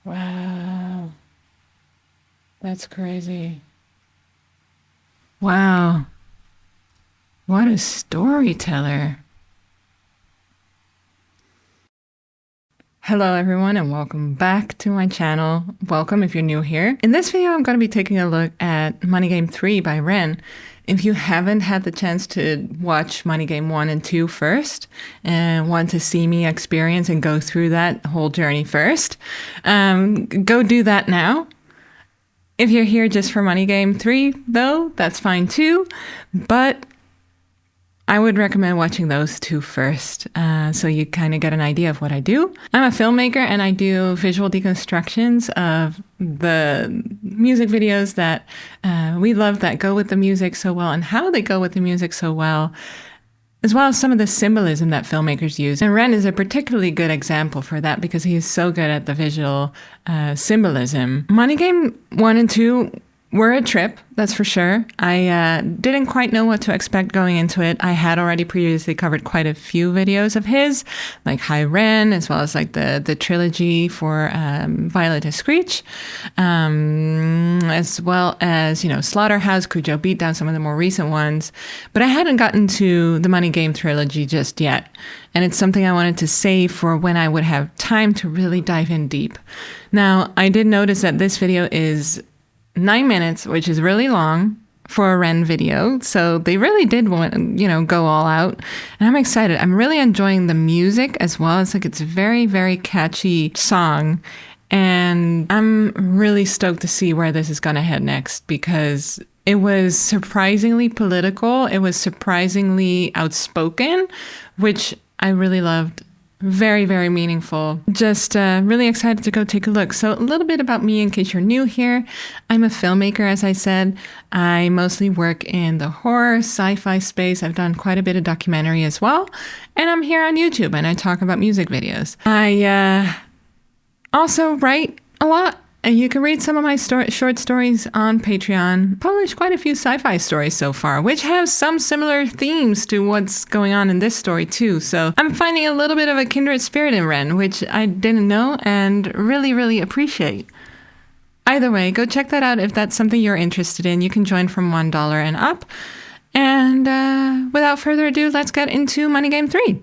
Wow. That's crazy. Wow. What a storyteller. Hello everyone and welcome back to my channel. Welcome if you're new here. In this video, I'm going to be taking a look at Money Game 3 by Ren. If you haven't had the chance to watch Money Game 1 and 2 first and want to see me experience and go through that whole journey first, go do that now. If you're here just for Money Game 3 though, that's fine too. But I would recommend watching those two first, so you kind of get an idea of what I do. I'm a filmmaker and I do visual deconstructions of the music videos that we love that go with the music so well and how they go with the music so well, as well as some of the symbolism that filmmakers use. And Ren is a particularly good example for that because he is so good at the visual symbolism. Money Game 1 and 2 were a trip, that's for sure. I didn't quite know what to expect going into it. I had already previously covered quite a few videos of his, like Hi Ren, as well as like the trilogy for Violet and Screech, as well as, you know, Slaughterhouse, Cujo Beatdown, some of the more recent ones. But I hadn't gotten to the Money Game trilogy just yet. And it's something I wanted to save for when I would have time to really dive in deep. Now, I did notice that this video is 9 minutes, which is really long for a Ren video. So they really did want, go all out. And I'm excited. I'm really enjoying the music as well. It's like it's a very, very catchy song. And I'm really stoked to see where this is going to head next because it was surprisingly political. It was surprisingly outspoken, which I really loved. Very, very meaningful. Just really excited to go take a look. So a little bit about me in case you're new here. I'm a filmmaker, as I said. I mostly work in the horror, sci-fi space. I've done quite a bit of documentary as well. And I'm here on YouTube and I talk about music videos. I also write a lot. And you can read some of my short stories on Patreon. Published quite a few sci-fi stories so far, which have some similar themes to what's going on in this story too. So I'm finding a little bit of a kindred spirit in Ren, which I didn't know and really, really appreciate. Either way, go check that out if that's something you're interested in. You can join from $1 and up. And without further ado, let's get into Money Game 3.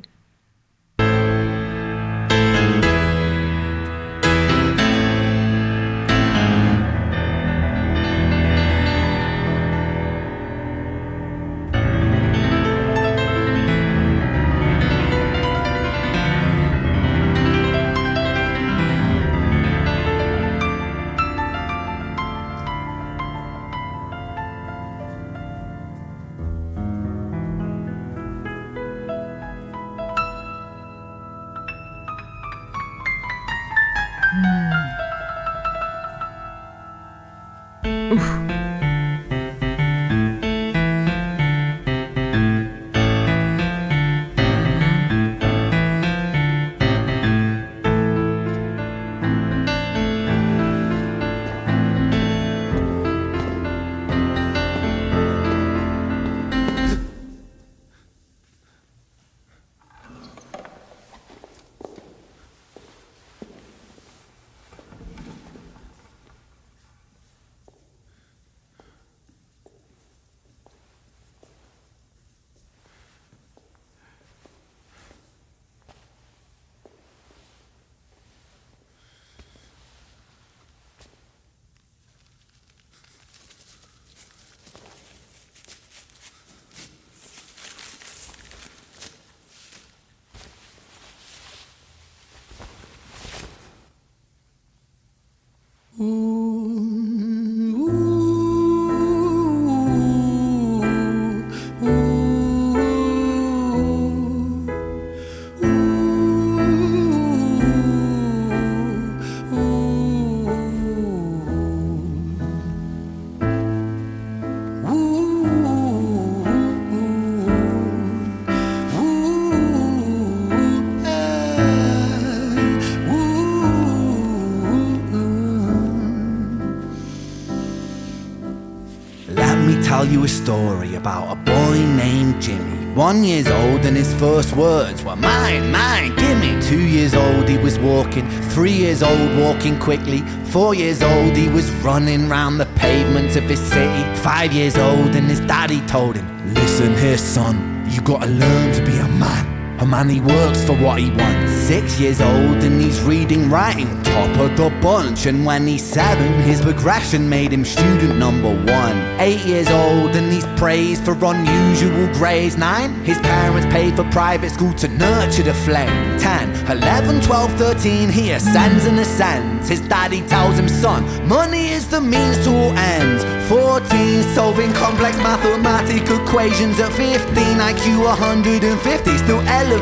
tell you a story about a boy named Jimmy. 1 year old and his first words were mine, mine, gimme. 2 years old he was walking, 3 years old walking quickly. 4 years old he was running round the pavements of his city. 5 years old and his daddy told him, listen here son, you gotta learn to be a man. A man, he works for what he wants. 6 years old and he's reading, writing, top of the bunch. And when he's 7, his progression made him student number 1. 8 years old and he's praised for unusual grades. 9, his parents paid for private school to nurture the flame. 10, 11, 12, 13, he ascends and ascends. His daddy tells him, son, money is the means to all ends. 14, solving complex mathematical equations. At 15, IQ 150, still elevating.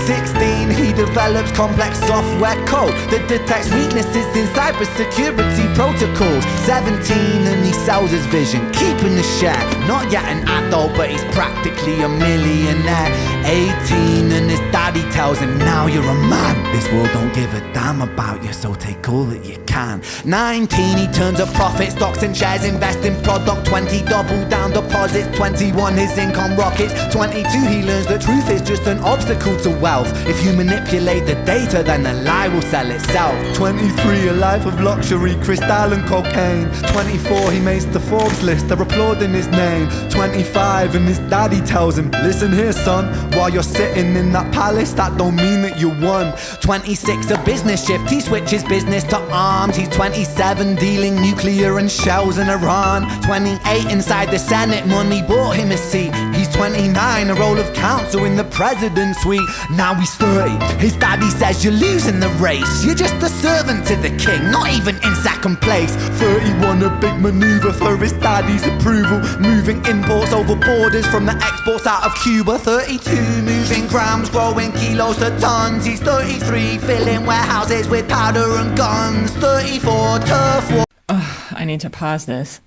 16, he develops complex software code that detects weaknesses in cybersecurity protocols. 17, and he sells his vision, keeping the share. Not yet an adult, but he's practically a millionaire. 18, and his daddy tells him, now you're a man. This world don't give a damn about you, so take all that you can. 19, he turns a profit, stocks and shares, invest in product. 20, double down deposits. 21, his income rockets. 22, he learns the truth is just an obstacle to wealth. If you manipulate the data, then the lie will sell itself. 23, a life of luxury, crystal and cocaine. 24, he makes the Forbes list, they're applauding his name. 25, and his daddy tells him, listen here son, while you're sitting in that palace, that don't mean that you won. 26, a business shift, he switches business to arms. He's 27, dealing nuclear and shells in Iran. 28, inside the Senate, money bought him a seat. He's 29, a role of counsel in the president's suite. Now he's 30, his daddy says you're losing the race. You're just a servant to the king, not even in second place. 31, a big maneuver for his daddy's approval, moving imports over borders from the exports out of Cuba. 32, moving grams, growing kilos to tons. He's 33, filling warehouses with powder and guns. 34, turf war. I need to pause this.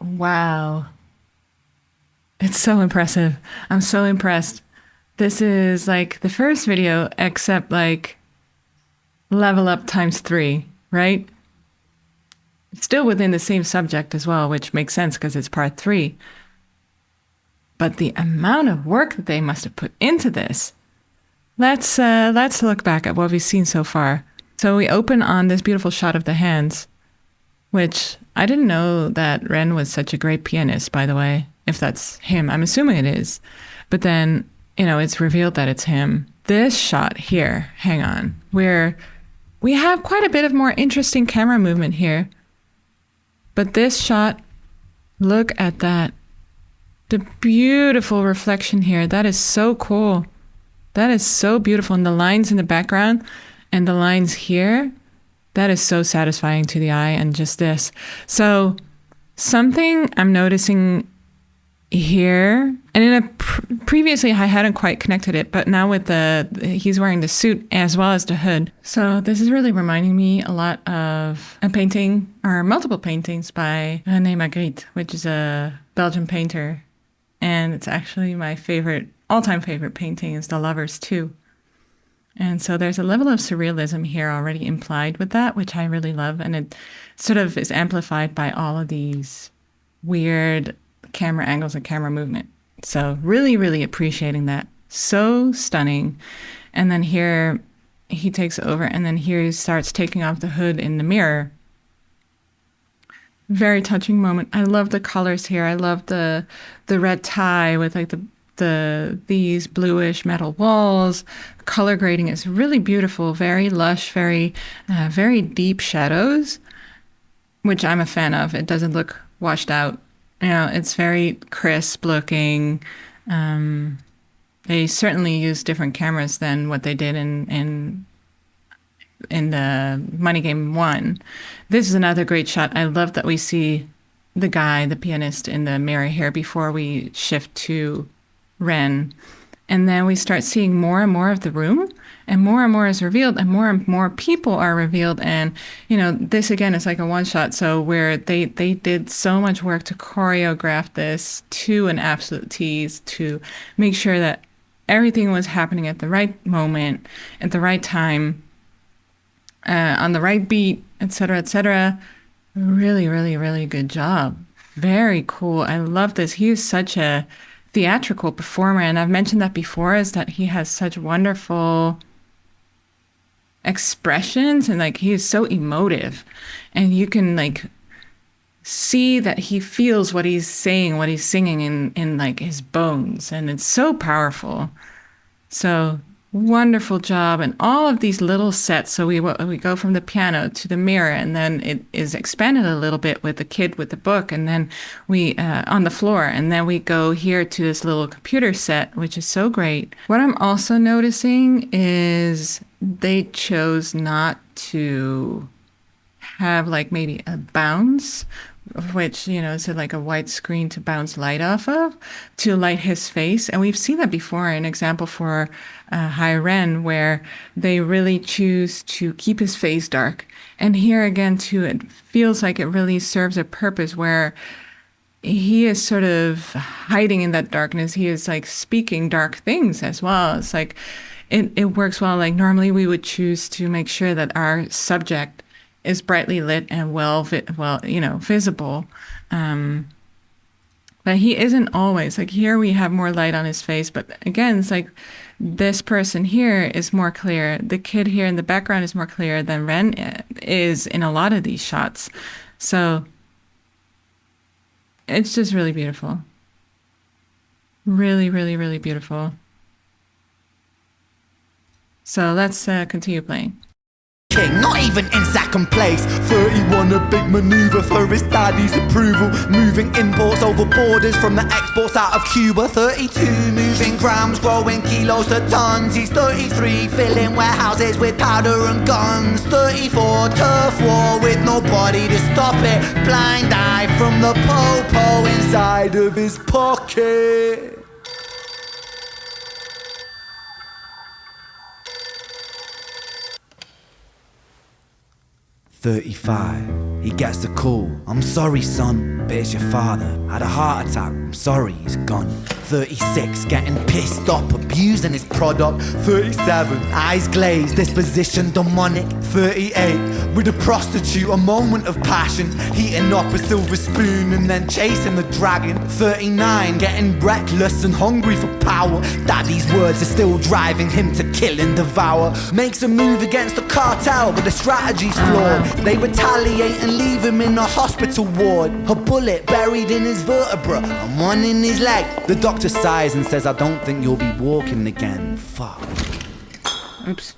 Wow. It's so impressive. I'm so impressed. This is like the first video, except like level up times 3, right? It's still within the same subject as well, which makes sense because it's part 3. But the amount of work that they must have put into this. Let's look back at what we've seen so far. So we open on this beautiful shot of the hands, which I didn't know that Ren was such a great pianist, by the way, if that's him. I'm assuming it is. But then, it's revealed that it's him. This shot here, hang on, where we have quite a bit of more interesting camera movement here. But this shot, look at that. The beautiful reflection here. That is so cool. That is so beautiful. And the lines in the background and the lines here, that is so satisfying to the eye. And just this. So something I'm noticing here, and previously I hadn't quite connected it, but now with he's wearing the suit as well as the hood. So this is really reminding me a lot of a painting, or multiple paintings by Ren Money, which is a Belgian painter. And it's actually my all-time favorite painting is The Lovers too. And so there's a level of surrealism here already implied with that, which I really love. And it sort of is amplified by all of these weird camera angles and camera movement. So really, really appreciating that. So stunning. And then here he takes over, and then here he starts taking off the hood in the mirror. Very touching moment. I love the colors here. I love the red tie with like these bluish metal walls. Color grading is really beautiful, very lush, very deep shadows, which I'm a fan of. It doesn't look washed out. It's very crisp looking. They certainly use different cameras than what they did in the Money Game 1. This is another great shot. I love that we see the guy, the pianist, in the mirror here before we shift to Ren. And then we start seeing more and more of the room, and more is revealed, and more people are revealed. And, this again is like a one shot. So where they did so much work to choreograph this to an absolute tease, to make sure that everything was happening at the right moment, at the right time, on the right beat, etc., etc. Really, really, really good job. Very cool. I love this. He is such a theatrical performer, and I've mentioned that before, is that he has such wonderful expressions, and like he is so emotive, and you can like see that he feels what he's saying, what he's singing in like his bones, and it's so powerful. So wonderful job. And all of these little sets, so we go from the piano to the mirror, and then it is expanded a little bit with the kid with the book, and then we on the floor, and then we go here to this little computer set, which is so great. What I'm also noticing is they chose not to have like maybe a bounce, which, you know, is like a white screen to bounce light off of, to light his face. And we've seen that before, an example for High Ren, where they really choose to keep his face dark. And here again, too, it feels like it really serves a purpose where he is sort of hiding in that darkness. He is like speaking dark things as well. It's like, it works well. Like normally we would choose to make sure that our subject is brightly lit and visible. But he isn't always. Like here we have more light on his face, but again, it's like this person here is more clear. The kid here in the background is more clear than Ren is in a lot of these shots. So it's just really beautiful. Really, really, really beautiful. So let's continue playing. King, not even in second place. 31, a big maneuver for his daddy's approval. Moving imports over borders from the exports out of Cuba. 32, moving grams, growing kilos to tons. He's 33, filling warehouses with powder and guns. 34, turf war with nobody to stop it. Blind eye from the po-po inside of his pocket. 35, he gets the call. I'm sorry, son, but it's your father. Had a heart attack, I'm sorry, he's gone. 36, getting pissed up, abusing his product. 37, eyes glazed, disposition demonic. 38, with a prostitute, a moment of passion. Heating up a silver spoon and then chasing the dragon. 39, getting reckless and hungry for power. Daddy's words are still driving him to kill and devour. Makes a move against the cartel, but the strategy's flawed. They retaliate and leave him in a hospital ward. A bullet buried in his vertebra and one in his leg. The doctor sighs and says, I don't think you'll be walking again. Fuck. Oops.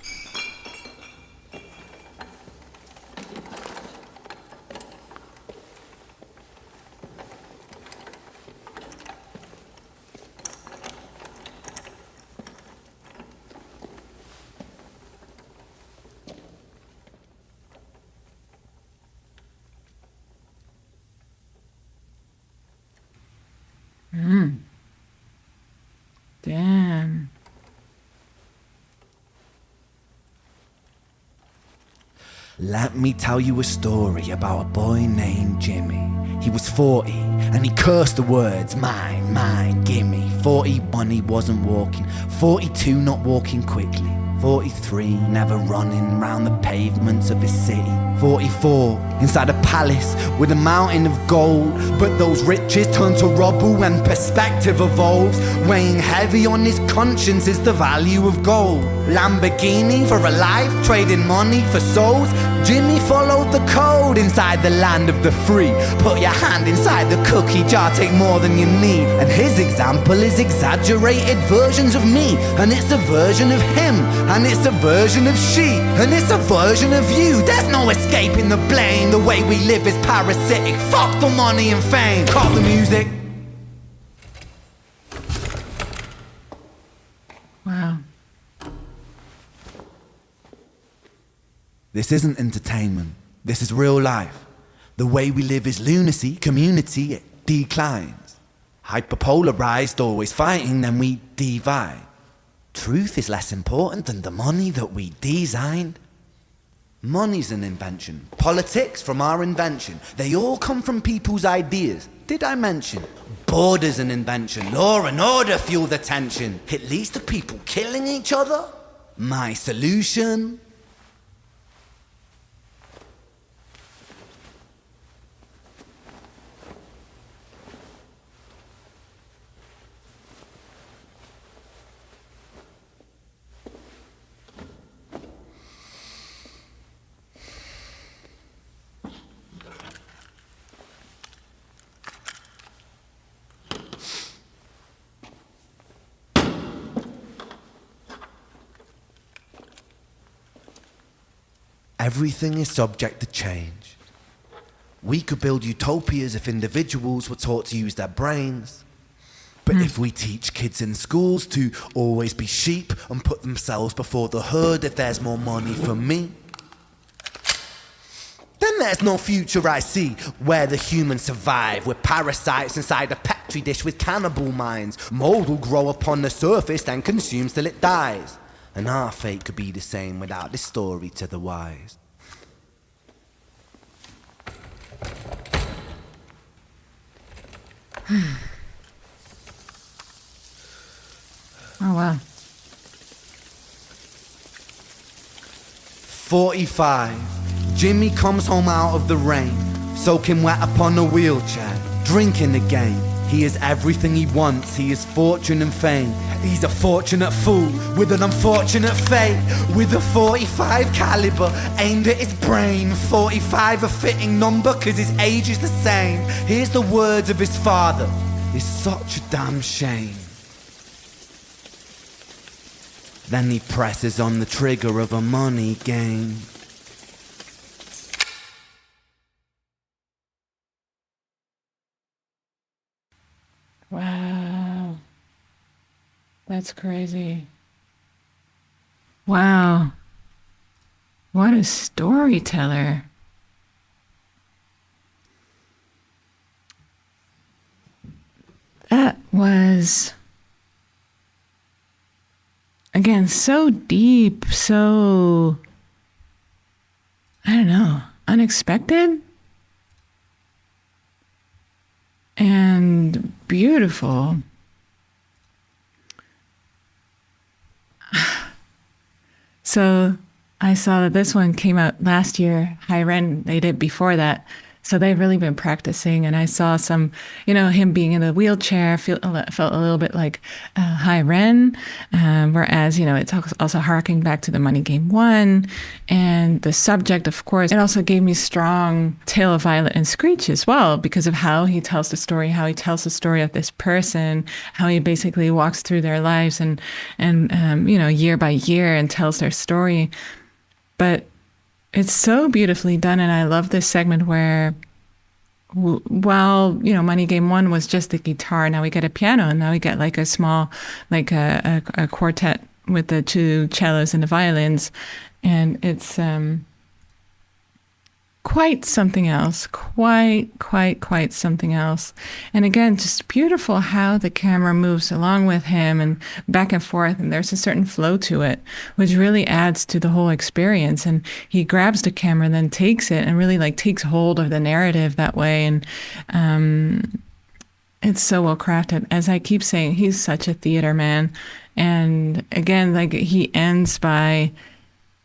Damn. Let me tell you a story about a boy named Jimmy. He was 40 and he cursed the words, mine, mine, gimme. 41, he wasn't walking. 42, not walking quickly. 43, never running round the pavements of his city. 44, inside a palace with a mountain of gold. But those riches turn to rubble when perspective evolves. Weighing heavy on his conscience is the value of gold. Lamborghini for a life, trading money for souls. Jimmy followed the code inside the land of the free. Put your hand inside the cookie jar, take more than you need. And his example is exaggerated versions of me. And it's a version of him, and it's a version of she, and it's a version of you. There's no escaping the blame. The way we live is parasitic. Fuck the money and fame. Cut the music. Wow. This isn't entertainment. This is real life. The way we live is lunacy. Community, it declines. Hyperpolarized, always fighting, then we divide. Truth is less important than the money that we designed. Money's an invention. Politics from our invention. They all come from people's ideas. Did I mention? Border's an invention. Law and order fuel the tension. It leads to people killing each other. My solution? Everything is subject to change. We could build utopias if individuals were taught to use their brains. But if we teach kids in schools to always be sheep and put themselves before the herd if there's more money for me, then there's no future I see where the humans survive. We're parasites inside a petri dish with cannibal minds. Mold will grow upon the surface then consumes till it dies. And our fate could be the same without this story to the wise. Oh, wow. 45. Jimmy comes home out of the rain, soaking wet upon a wheelchair, drinking again. He is everything he wants, he is fortune and fame. He's a fortunate fool with an unfortunate fate. With a 45 caliber aimed at his brain. 45 a fitting number cause his age is the same. Here's the words of his father, it's such a damn shame. Then he presses on the trigger of a money game. Wow. That's crazy. Wow. What a storyteller. That was, again, so deep, so, I don't know, unexpected and beautiful. So I saw that this one came out last year. Hi Ren, they did before that. So they've really been practicing, and I saw some, him being in the wheelchair felt a little bit like Hi Ren, whereas, it's also harking back to the Money Game 1, and the subject, of course, it also gave me strong Tale of Violet and Screech as well, because of how he tells the story, of this person, how he basically walks through their lives and year by year and tells their story. But it's so beautifully done, and I love this segment where, while, Money Game 1 was just the guitar, now we get a piano, and now we get like a small, like a quartet with the two cellos and the violins, and it's quite something else, quite something else. And again, just beautiful how the camera moves along with him and back and forth, and there's a certain flow to it, which really adds to the whole experience. And he grabs the camera and then takes it and really takes hold of the narrative that way. And it's so well crafted. As I keep saying, he's such a theater man. And again, he ends by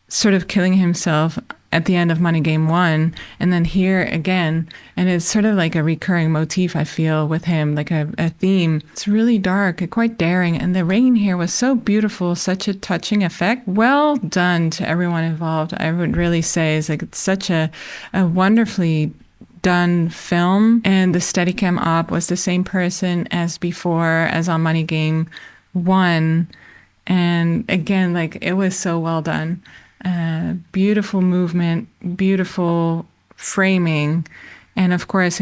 sort of killing himself at the end of Money Game 1, and then here again, and it's sort of like a recurring motif, I feel, with him, like a theme. It's really dark and quite daring, and the rain here was so beautiful, such a touching effect. Well done to everyone involved, I would really say. It's such a wonderfully done film, and the Steadicam op was the same person as before, as on Money Game 1, and again, it was so well done. Beautiful movement, beautiful framing, and of course,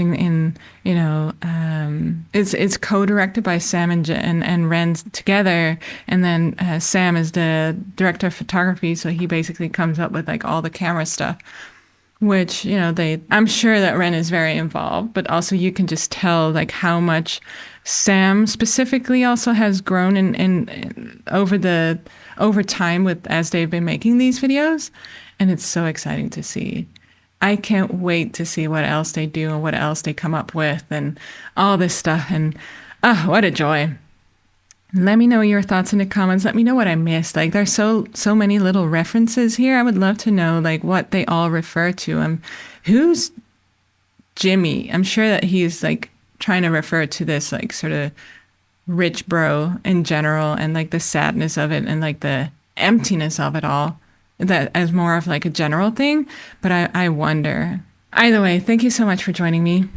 it's co-directed by Sam and Ren together, and then Sam is the director of photography, so he basically comes up with all the camera stuff, which I'm sure that Ren is very involved, but also you can just tell how much Sam specifically also has grown in over time as they've been making these videos, and it's so exciting to see. I can't wait to see what else they do and what else they come up with and all this stuff, and what a joy. Let me know your thoughts in the comments. Let me know what I missed. There's so many little references here. I would love to know what they all refer to. Who's Jimmy? I'm sure that he's trying to refer to this sort of rich bro in general, and the sadness of it and the emptiness of it all, that as more of a general thing. But I wonder. Either way, thank you so much for joining me.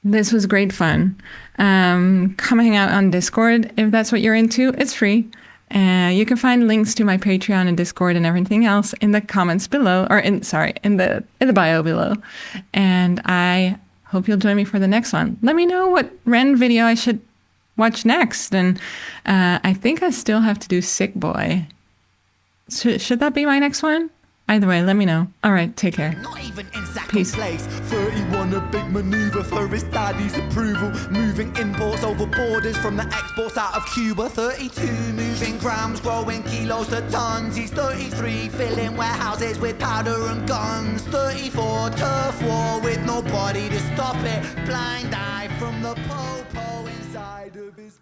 This was great fun. Come hang out on Discord if that's what you're into. It's free. You can find links to my Patreon and Discord and everything else in the comments below, or in the bio below. And I hope you'll join me for the next one. Let me know what Ren video I should watch next. And I think I still have to do Sick Boy. Should that be my next one? Either way, let me know. All right, take care. Not even in second Peace. place. 31, a big maneuver for his daddy's approval. Moving imports over borders from the exports out of Cuba. 32, moving grams, growing kilos to tons. He's 33, filling warehouses with powder and guns. 34, turf war with nobody to stop it. Blind eye from the po-po inside of his